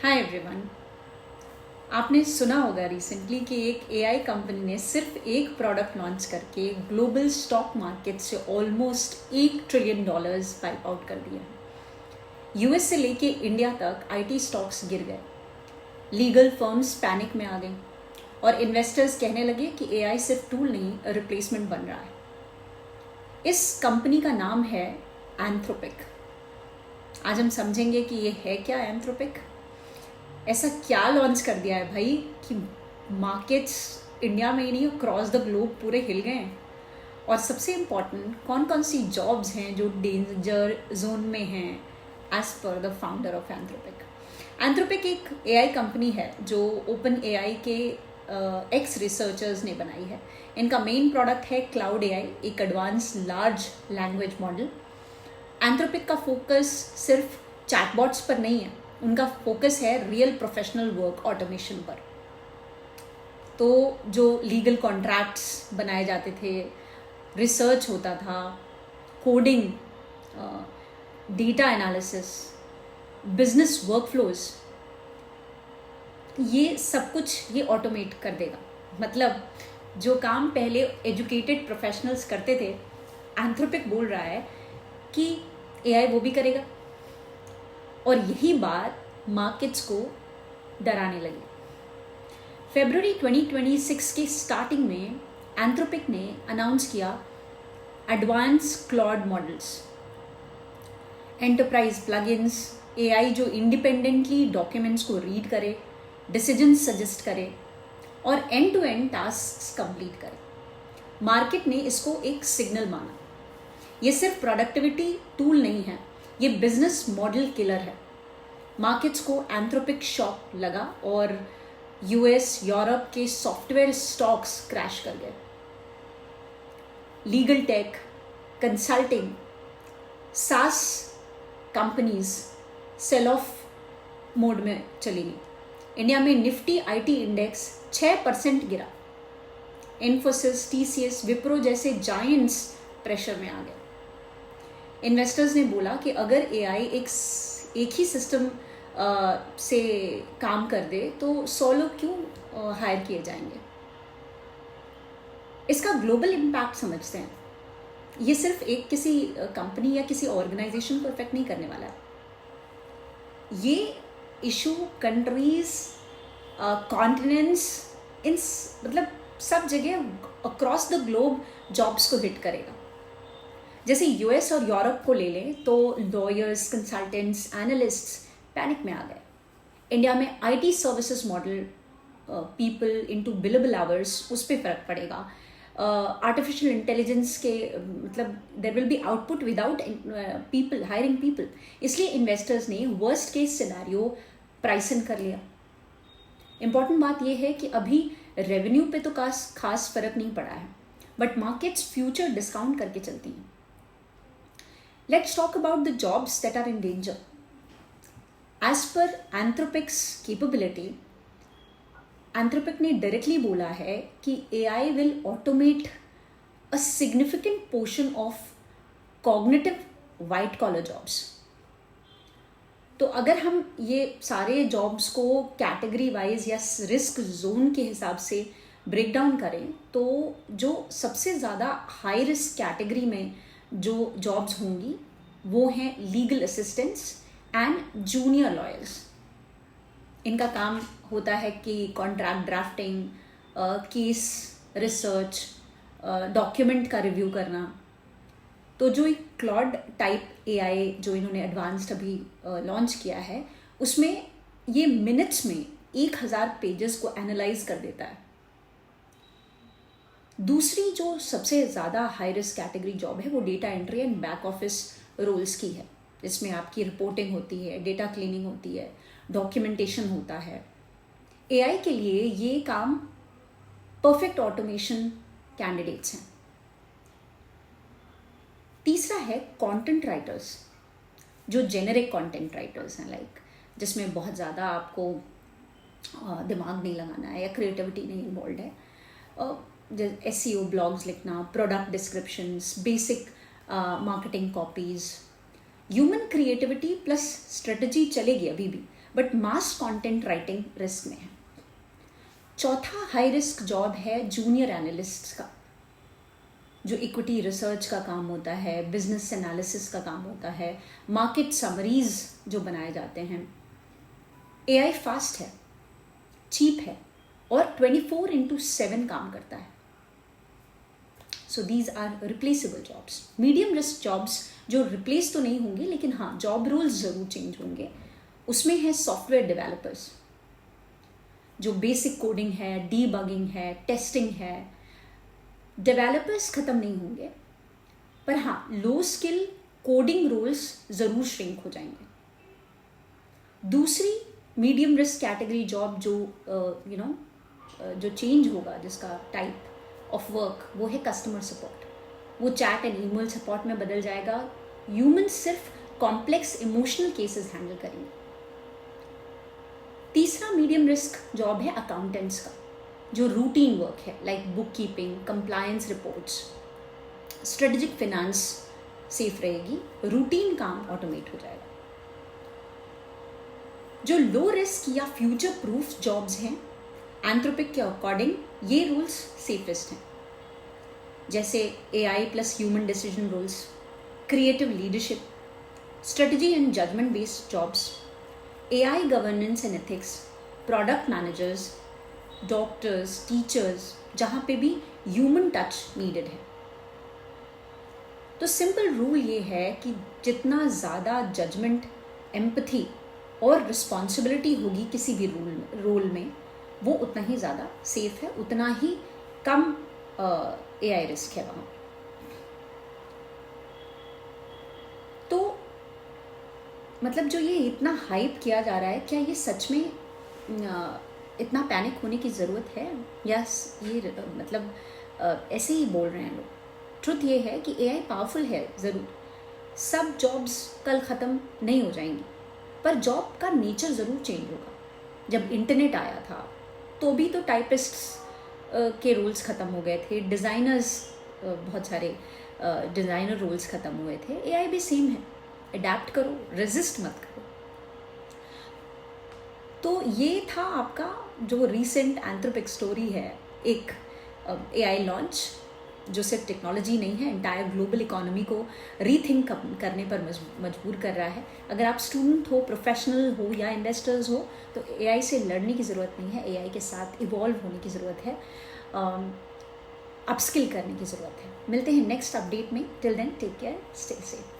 Hi everyone. आपने सुना होगा रिसेंटली कि एक एआई कंपनी ने सिर्फ एक प्रोडक्ट लॉन्च करके ग्लोबल स्टॉक मार्केट से ऑलमोस्ट $1 ट्रिलियन वाइप आउट कर दिया है। यूएस से लेके इंडिया तक आईटी स्टॉक्स गिर गए, लीगल फर्म्स पैनिक में आ गई और इन्वेस्टर्स कहने लगे कि एआई सिर्फ टूल नहीं रिप्लेसमेंट बन रहा है। इस कंपनी का नाम है एंथ्रोपिक। आज हम समझेंगे कि ये है क्या एंथ्रोपिक, ऐसा क्या लॉन्च कर दिया है भाई कि मार्केट्स इंडिया में ही नहीं क्रॉस द ग्लोब पूरे हिल गए हैं। और सबसे इम्पॉर्टेंट, कौन कौन सी जॉब्स हैं जो डेंजर जोन में हैं एज पर the founder of Anthropic. Anthropic एक एआई कंपनी है जो ओपन एआई के एक्स रिसर्चर्स ने बनाई है। इनका मेन प्रोडक्ट है क्लाउड एआई, एक advance large language model. Anthropic का फोकस सिर्फ चैटबॉट्स पर नहीं है, उनका फोकस है रियल प्रोफेशनल वर्क ऑटोमेशन पर। तो जो लीगल कॉन्ट्रैक्ट्स बनाए जाते थे, रिसर्च होता था, coding, data analysis, business workflows, ये सब कुछ ये ऑटोमेट कर देगा। मतलब जो काम पहले एजुकेटेड प्रोफेशनल्स करते थे, एंथ्रोपिक बोल रहा है कि एआई वो भी करेगा। और यही बात मार्केट्स को डराने लगी। फरवरी 2026 के स्टार्टिंग में एंथ्रोपिक ने अनाउंस किया advance Claude models, enterprise plugins, AI जो इंडिपेंडेंटली डॉक्यूमेंट्स को रीड करे, डिसीजन सजेस्ट करे और end to end task complete करे। मार्केट ने इसको एक सिग्नल माना। ये सिर्फ प्रोडक्टिविटी टूल नहीं है, ये बिजनेस मॉडल किलर है। मार्केट्स को एंथ्रोपिक शॉक लगा और यूएस, यूरोप के सॉफ्टवेयर स्टॉक्स क्रैश कर गए। लीगल टेक, कंसल्टिंग, सास कंपनीज सेल ऑफ मोड में चली गई। इंडिया में निफ्टी आईटी इंडेक्स 6% गिरा। इन्फोसिस, टीसीएस, विप्रो जैसे जायंट्स प्रेशर में आ गए। इन्वेस्टर्स ने बोला कि अगर एआई एक ही सिस्टम से काम कर दे तो 100 लोग क्यों हायर किए जाएंगे। इसका ग्लोबल इम्पैक्ट समझते हैं। ये सिर्फ एक किसी कंपनी या किसी ऑर्गेनाइजेशन को इफेक्ट नहीं करने वाला है। ये इशू कंट्रीज, कॉन्टिनेंट्स, मतलब सब जगह अक्रॉस द ग्लोब जॉब्स को हिट करेगा। जैसे यूएस और यूरोप को ले लें तो लॉयर्स, कंसल्टेंट्स, एनालिस्ट्स पैनिक में आ गए। इंडिया में IT services model, people into billable hours, उस पर फर्क पड़ेगा। आर्टिफिशियल इंटेलिजेंस के मतलब there will be output without people, hiring people. इसलिए इन्वेस्टर्स ने worst case scenario price in कर लिया। इंपॉर्टेंट बात यह है कि अभी रेवेन्यू पे तो खास फर्क नहीं पड़ा है, बट मार्केट्स फ्यूचर डिस्काउंट करके चलती हैं। Let's talk about the jobs that are in danger. As per Anthropic's capability, Anthropic ने directly बोला है कि AI will automate a significant portion of cognitive white collar jobs. तो अगर हम ये सारे जॉब्स को कैटेगरी वाइज या रिस्क जोन के हिसाब से ब्रेक डाउन करें तो जो सबसे ज़्यादा हाई रिस्क कैटेगरी में जो जॉब्स होंगी वो हैं legal assistants and junior lawyers. इनका काम होता है कि contract drafting, case research, document का रिव्यू करना। तो जो एक क्लॉड टाइप एआई जो इन्होंने एडवांस्ड अभी लॉन्च किया है, उसमें ये मिनट्स में 1000 पेजेस को एनालाइज कर देता है। दूसरी जो सबसे ज़्यादा हाई रिस्क कैटेगरी जॉब है वो data entry and back office roles की है, जिसमें आपकी रिपोर्टिंग होती है, डेटा क्लीनिंग होती है, डॉक्यूमेंटेशन होता है। एआई के लिए ये काम परफेक्ट ऑटोमेशन कैंडिडेट्स हैं। तीसरा है कंटेंट राइटर्स, जो जेनेरिक कंटेंट राइटर्स हैं, लाइक जिसमें बहुत ज़्यादा आपको दिमाग नहीं लगाना है या क्रिएटिविटी नहीं इन्वॉल्व है। एसईओ ब्लॉग्स लिखना, product descriptions, basic marketing copies. Human creativity plus strategy चलेगी अभी भी, but mass content writing risk में है। चौथा हाई रिस्क जॉब है जूनियर एनालिस्ट का, जो इक्विटी रिसर्च का काम होता है, बिजनेस एनालिसिस का काम होता है, मार्केट समरीज जो बनाए जाते हैं। एआई फास्ट है, चीप है और 24/7 काम करता है। So these are replaceable jobs. Medium risk jobs जो रिप्लेस तो नहीं होंगे, लेकिन हाँ जॉब रोल्स जरूर चेंज होंगे। उसमें है सॉफ्टवेयर डेवलपर्स, जो बेसिक कोडिंग है, डीबगिंग है, टेस्टिंग है। डेवलपर्स खत्म नहीं होंगे, पर हाँ लो स्किल कोडिंग रोल्स जरूर श्रिंक हो जाएंगे। दूसरी मीडियम रिस्क कैटेगरी जॉब जो जो चेंज होगा, जिसका टाइप ऑफ वर्क, वो है कस्टमर सपोर्ट। वो चैट एंड ईमेल सपोर्ट में बदल जाएगा। ह्यूमन सिर्फ कॉम्प्लेक्स इमोशनल केसेस हैंडल करेंगे। तीसरा मीडियम रिस्क जॉब है अकाउंटेंट्स का, जो रूटीन वर्क है, like bookkeeping, compliance reports, strategic finance safe रहेगी, रूटीन काम ऑटोमेट हो जाएगा। जो लो रिस्क या फ्यूचर प्रूफ जॉब्स हैं, एंथ्रोपिक के अकॉर्डिंग ये रूल्स सेफेस्ट हैं, जैसे AI plus human decision roles, creative leadership, strategy and judgment based jobs, AI governance and ethics, product managers, doctors, teachers, जहाँ पे भी ह्यूमन टच नीडेड है। तो सिंपल रूल ये है कि जितना ज़्यादा जजमेंट, एम्पथी और रिस्पॉन्सिबिलिटी होगी किसी भी रोल में, वो उतना ही ज़्यादा सेफ है, उतना ही कम एआई रिस्क है वहाँ। तो मतलब जो ये इतना हाइप किया जा रहा है, क्या ये सच में इतना पैनिक होने की ज़रूरत है, या ये मतलब ऐसे ही बोल रहे हैं लोग? ट्रुथ ये है कि एआई पावरफुल है ज़रूर, सब जॉब्स कल ख़त्म नहीं हो जाएंगी, पर जॉब का नेचर ज़रूर चेंज होगा। जब इंटरनेट आया था तो भी तो टाइपिस्ट्स के रोल्स ख़त्म हो गए थे, डिज़ाइनर्स, बहुत सारे डिज़ाइनर रोल्स ख़त्म हुए थे। एआई भी सेम है, अडेप्ट करो, रेजिस्ट मत करो। तो ये था आपका जो रीसेंट एंथ्रोपिक स्टोरी है, एक एआई लॉन्च जो सिर्फ टेक्नोलॉजी नहीं है, एंटायर ग्लोबल इकोनॉमी को रीथिंक करने पर मजबूर कर रहा है। अगर आप स्टूडेंट हो, प्रोफेशनल हो या इन्वेस्टर्स हो, तो एआई से लड़ने की ज़रूरत नहीं है, एआई के साथ इवॉल्व होने की ज़रूरत है, अपस्किल करने की ज़रूरत है। मिलते हैं नेक्स्ट अपडेट में। Till then take care, stay safe.